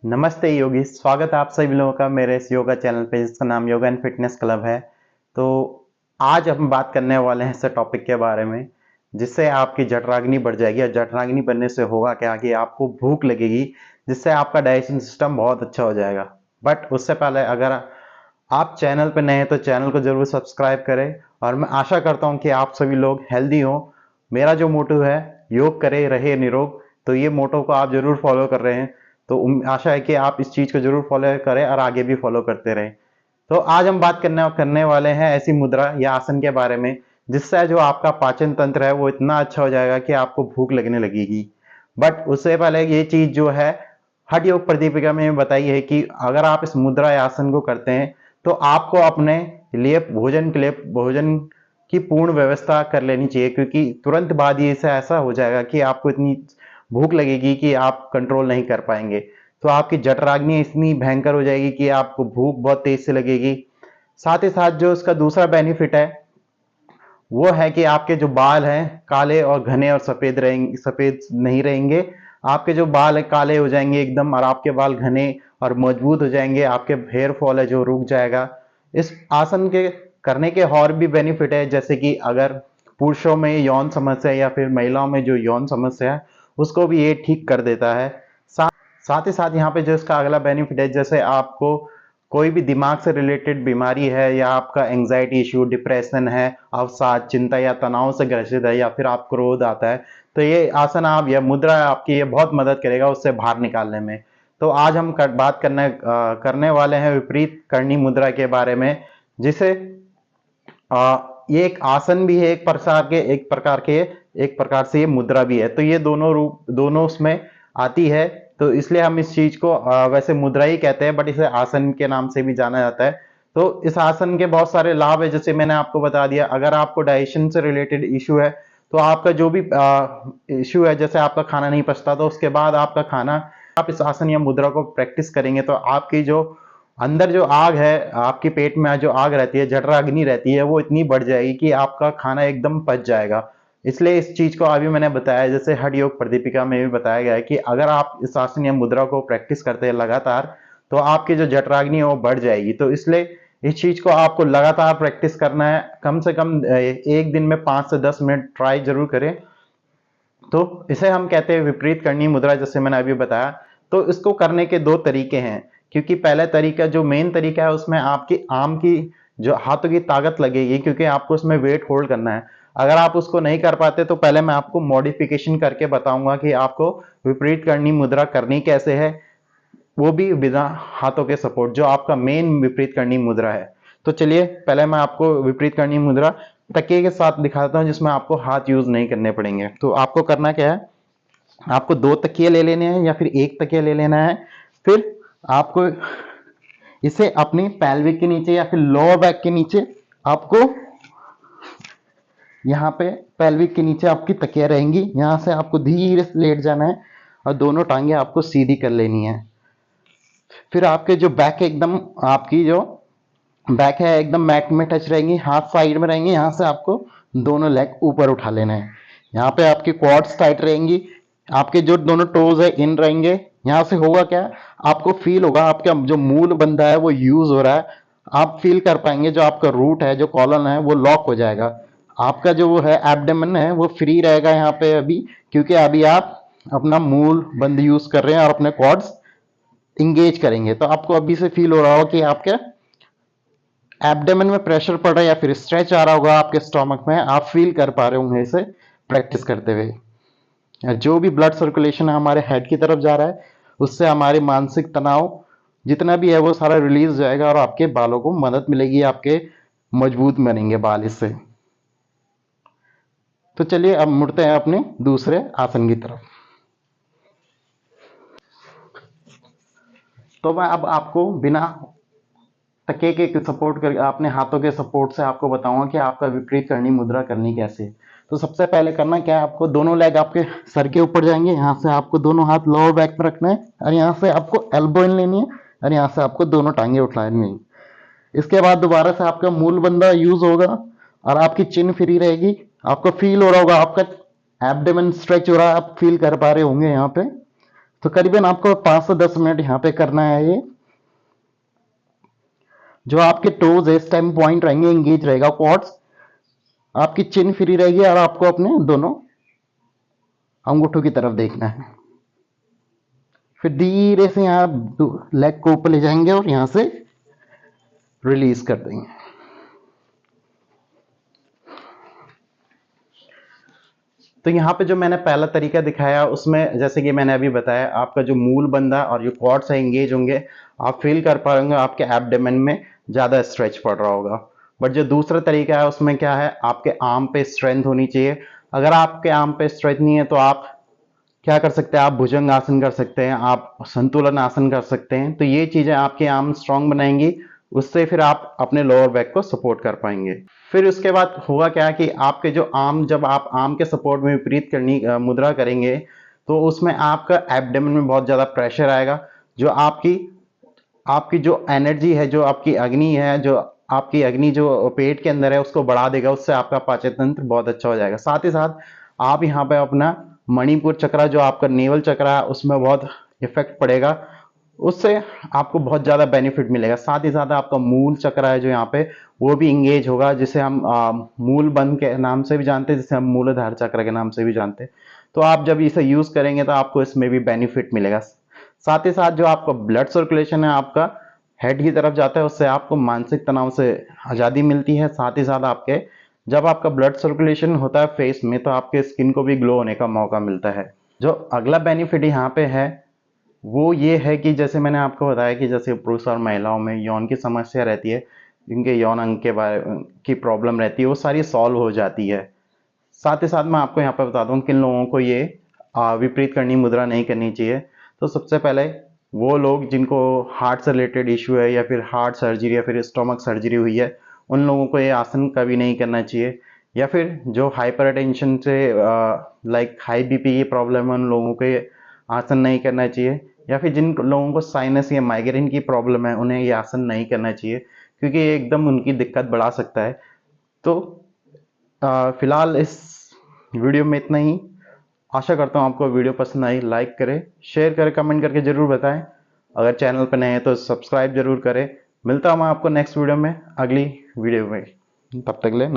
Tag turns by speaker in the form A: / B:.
A: नमस्ते योगी, स्वागत है आप सभी लोगों का मेरे इस योगा चैनल पे जिसका नाम योगा एंड फिटनेस क्लब है। तो आज हम बात करने वाले हैं ऐसे टॉपिक के बारे में जिससे आपकी जठराग्नि बढ़ जाएगी। और जठराग्नि बढ़ने से होगा क्या कि आपको भूख लगेगी, जिससे आपका डाइजेशन सिस्टम बहुत अच्छा हो जाएगा। बट उससे पहले अगर आप चैनल पे नए हैं तो चैनल को जरूर सब्सक्राइब करें। और मैं आशा करता हूँ कि आप सभी लोग हेल्दी हो। मेरा जो मोटो है योग करे रहे निरोग, तो ये मोटो को आप जरूर फॉलो कर रहे हैं। तो आशा है कि आप इस चीज को जरूर फॉलो करें और आगे भी फॉलो करते रहें। तो आज हम बात करने वाले हैं ऐसी मुद्रा या आसन के बारे में जिससे जो आपका पाचन तंत्र है वो इतना अच्छा हो जाएगा कि आपको भूख लगने लगेगी। बट उससे पहले ये चीज जो है हठ योग प्रदीपिका में बताई है कि अगर आप इस मुद्रा या आसन को करते हैं तो आपको अपने लिए भोजन की पूर्ण व्यवस्था कर लेनी चाहिए, क्योंकि तुरंत बाद ही से ऐसा हो जाएगा कि आपको इतनी भूख लगेगी कि आप कंट्रोल नहीं कर पाएंगे। तो आपकी जठराग्नि इतनी भयंकर हो जाएगी कि आपको भूख बहुत तेज से लगेगी। साथ ही साथ जो उसका दूसरा बेनिफिट है वो है कि आपके जो बाल हैं काले और घने और सफेद रहेंगे, सफेद नहीं रहेंगे। आपके जो बाल है काले हो जाएंगे एकदम, और आपके बाल घने और मजबूत हो जाएंगे। आपके हेयर फॉल है जो रुक जाएगा। इस आसन के करने के और भी बेनिफिट है, जैसे कि अगर पुरुषों में यौन समस्या या फिर महिलाओं में जो यौन समस्या है उसको भी ये ठीक कर देता है। साथ ही साथ यहाँ पे जो इसका अगला बेनिफिट है, जैसे आपको कोई भी दिमाग से रिलेटेड बीमारी है या आपका एंजाइटी इश्यू, डिप्रेशन है, अवसाद, चिंता या तनाव से ग्रसित है, या फिर आप क्रोध आता है, तो ये आसन आप या मुद्रा आपकी ये बहुत मदद करेगा उससे बाहर निकालने में। तो आज हम बात करने वाले हैं विपरीत करनी मुद्रा के बारे में, जिसे ये एक आसन भी है एक प्रकार से ये मुद्रा भी है। तो ये दोनों उसमें आती है। तो इसलिए हम इस चीज को वैसे मुद्रा ही कहते हैं, बट इसे आसन के नाम से भी जाना जाता है। तो इस आसन के बहुत सारे लाभ है, जैसे मैंने आपको बता दिया। अगर आपको डाइजेशन से रिलेटेड इशू है तो आपका जो भी इशू है, जैसे आपका खाना नहीं पचता, तो उसके बाद आपका खाना आप इस आसन या मुद्रा को प्रैक्टिस करेंगे तो आपकी जो अंदर जो आग है, आपके पेट में जो आग रहती है, जठराग्नि रहती है, वो इतनी बढ़ जाएगी कि आपका खाना एकदम पच जाएगा। इसलिए इस चीज को अभी मैंने बताया, जैसे हठ योग प्रदीपिका में भी बताया गया है कि अगर आप इस आसन या मुद्रा को प्रैक्टिस करते हैं लगातार, तो आपकी जो जठराग्नि है वो बढ़ जाएगी। तो इसलिए इस चीज को आपको लगातार प्रैक्टिस करना है। कम से कम एक दिन में 5 से 10 मिनट ट्राई जरूर करें। तो इसे हम कहते हैं विपरीत करनी मुद्रा, जैसे मैंने अभी बताया। तो इसको करने के दो तरीके हैं, क्योंकि पहला तरीका जो मेन तरीका है उसमें आपकी आर्म की जो हाथों की ताकत लगेगी, क्योंकि आपको उसमें वेट होल्ड करना है। अगर आप उसको नहीं कर पाते तो पहले मैं आपको मॉडिफिकेशन करके बताऊंगा कि आपको विपरीत करनी मुद्रा करनी कैसे है, वो भी बिना हाथों के सपोर्ट, जो आपका मेन विपरीत करनी मुद्रा है। तो चलिए पहले मैं आपको विपरीत करनी मुद्रा तकिए के साथ दिखाता हूं, जिसमें आपको हाथ यूज नहीं करने पड़ेंगे। तो आपको करना क्या है, आपको 2 तकिए ले लेने हैं या फिर एक तकिया ले लेना है। फिर आपको इसे अपनी पैल्विक के नीचे या फिर लोअर बैक के नीचे, आपको यहाँ पे पैल्विक के नीचे आपकी तकिया रहेंगी। यहां से आपको धीरे से लेट जाना है और दोनों टांगे आपको सीधी कर लेनी है। फिर आपके जो बैक है एकदम, आपकी जो बैक है एकदम मैट में टच रहेंगी, हाथ साइड में रहेंगे। यहाँ से आपको दोनों लेग ऊपर उठा लेना है। यहाँ पे आपकी क्वाड्स टाइट रहेंगी, आपके जो दोनों टोज है इन रहेंगे। यहाँ से होगा क्या, आपको फील होगा आपका जो मूल बंधा है वो यूज हो रहा है। आप फील कर पाएंगे जो आपका रूट है, जो कॉलन है, वो लॉक हो जाएगा। आपका जो वो है एब्डोमेन है वो फ्री रहेगा यहाँ पे अभी, क्योंकि अभी आप अपना मूल बंध यूज कर रहे हैं और अपने क्वाड्स इंगेज करेंगे। तो आपको अभी से फील हो रहा होगा कि आपके एब्डोमेन में प्रेशर पड़ रहा है या फिर स्ट्रेच आ रहा होगा आपके स्टोमक में। आप फील कर पा रहे होंगे इसे प्रैक्टिस करते हुए। जो भी ब्लड सर्कुलेशन है हमारे हेड की तरफ जा रहा है, उससे हमारे मानसिक तनाव जितना भी है वो सारा रिलीज हो जाएगा और आपके बालों को मदद मिलेगी, आपके मजबूत बनेंगे बाल इससे। तो चलिए अब मुड़ते हैं अपने दूसरे आसन की तरफ। तो मैं अब आपको बिना तकिए के सपोर्ट कर, अपने हाथों के सपोर्ट से आपको बताऊंगा कि आपका विपरीत करनी मुद्रा करनी कैसे है। तो सबसे पहले करना क्या है, आपको दोनों लेग आपके सर के ऊपर जाएंगे। यहाँ से आपको दोनों हाथ लोअर बैक में रखना है और यहाँ से आपको एल्बो इन लेनी है और यहाँ से आपको दोनों टांगे उठानी है। इसके बाद दोबारा से आपका मूल बंधा यूज होगा और आपकी चिन फ्री रहेगी। आपको फील हो रहा होगा आपका एब्डोमेन स्ट्रेच हो रहा है, आप फील कर पा रहे होंगे यहाँ पे। तो करीबन आपको 5 से 10 मिनट यहाँ पे करना है। ये जो आपके टोज है इस टाइम पॉइंट रहेंगे, एंगेज रहेगा क्वाड्स, आपकी चिन फ्री रहेगी और आपको अपने दोनों अंगूठों की तरफ देखना है। फिर धीरे से यहाँ लेग को ऊपर ले जाएंगे और यहाँ से रिलीज कर देंगे। तो यहाँ पे जो मैंने पहला तरीका दिखाया उसमें जैसे कि मैंने अभी बताया, आपका जो मूल बंधा और जो क्वाड्स है एंगेज होंगे, आप फील कर पाएंगे आपके एब्डोमेन में ज्यादा स्ट्रेच पड़ रहा होगा। बट जो दूसरा तरीका है उसमें क्या है, आपके आर्म पे स्ट्रेंथ होनी चाहिए। अगर आपके आर्म पे स्ट्रेंथ नहीं है तो आप क्या कर सकते हैं, आप भुजंग आसन कर सकते हैं, आप संतुलन आसन कर सकते हैं। तो ये चीजें आपके आर्म स्ट्रांग बनाएंगी, उससे फिर आप अपने लोअर बैक को सपोर्ट कर पाएंगे। फिर उसके बाद होगा क्या कि आपके जो आर्म, जब आप आर्म के सपोर्ट में विपरीत करनी मुद्रा करेंगे तो उसमें आपका एब्डोमेन में बहुत ज्यादा प्रेशर आएगा। जो आपकी आपकी जो एनर्जी है, जो आपकी अग्नि है, जो आपकी अग्नि जो पेट के अंदर है उसको बढ़ा देगा, उससे आपका पाचन तंत्र बहुत अच्छा हो जाएगा। साथ ही साथ आप यहाँ पे अपना मणिपुर चक्र, जो आपका नेवल चक्र है, उसमें बहुत इफेक्ट पड़ेगा, उससे आपको बहुत ज्यादा बेनिफिट मिलेगा। साथ ही साथ आपका मूल चक्र है जो यहाँ पे, वो भी इंगेज होगा, जिसे हम मूल बंध के नाम से भी जानते हैं, जिसे हम मूलाधार चक्र के नाम से भी जानते हैं। तो आप जब इसे यूज करेंगे तो आपको इसमें भी बेनिफिट मिलेगा। साथ ही साथ जो आपका ब्लड सर्कुलेशन है आपका हेड की तरफ जाता है, उससे आपको मानसिक तनाव से आजादी मिलती है। साथ ही साथ आपके जब आपका ब्लड सर्कुलेशन होता है फेस में तो आपके स्किन को भी ग्लो होने का मौका मिलता है। जो अगला बेनिफिट यहाँ पे है वो ये है कि जैसे मैंने आपको बताया कि जैसे पुरुष और महिलाओं में यौन की समस्या रहती है, जिनके यौन अंग के बारे की प्रॉब्लम रहती है, वो सारी सॉल्व हो जाती है। साथ ही साथ मैं आपको यहाँ पे बता दूं किन लोगों को ये विपरीत करनी मुद्रा नहीं करनी चाहिए। तो सबसे पहले वो लोग जिनको हार्ट से रिलेटेड इश्यू है, या फिर हार्ट सर्जरी या फिर स्टोमक सर्जरी हुई है, उन लोगों को ये आसन कभी नहीं करना चाहिए। या फिर जो हाइपरटेंशन से लाइक हाई बीपी की प्रॉब्लम है, उन लोगों को ये आसन नहीं करना चाहिए। या फिर जिन लोगों को साइनस या माइग्रेन की प्रॉब्लम है, उन्हें ये आसन नहीं करना चाहिए, क्योंकि ये एकदम उनकी दिक्कत बढ़ा सकता है। तो फिलहाल इस वीडियो में इतना ही। आशा करता हूँ आपको वीडियो पसंद आई। लाइक करें, शेयर करें, कमेंट करके जरूर बताएं। अगर चैनल पर नए हैं तो सब्सक्राइब जरूर करें। मिलता हूँ मैं आपको नेक्स्ट वीडियो में, अगली वीडियो में। तब तक ले नमस्कार।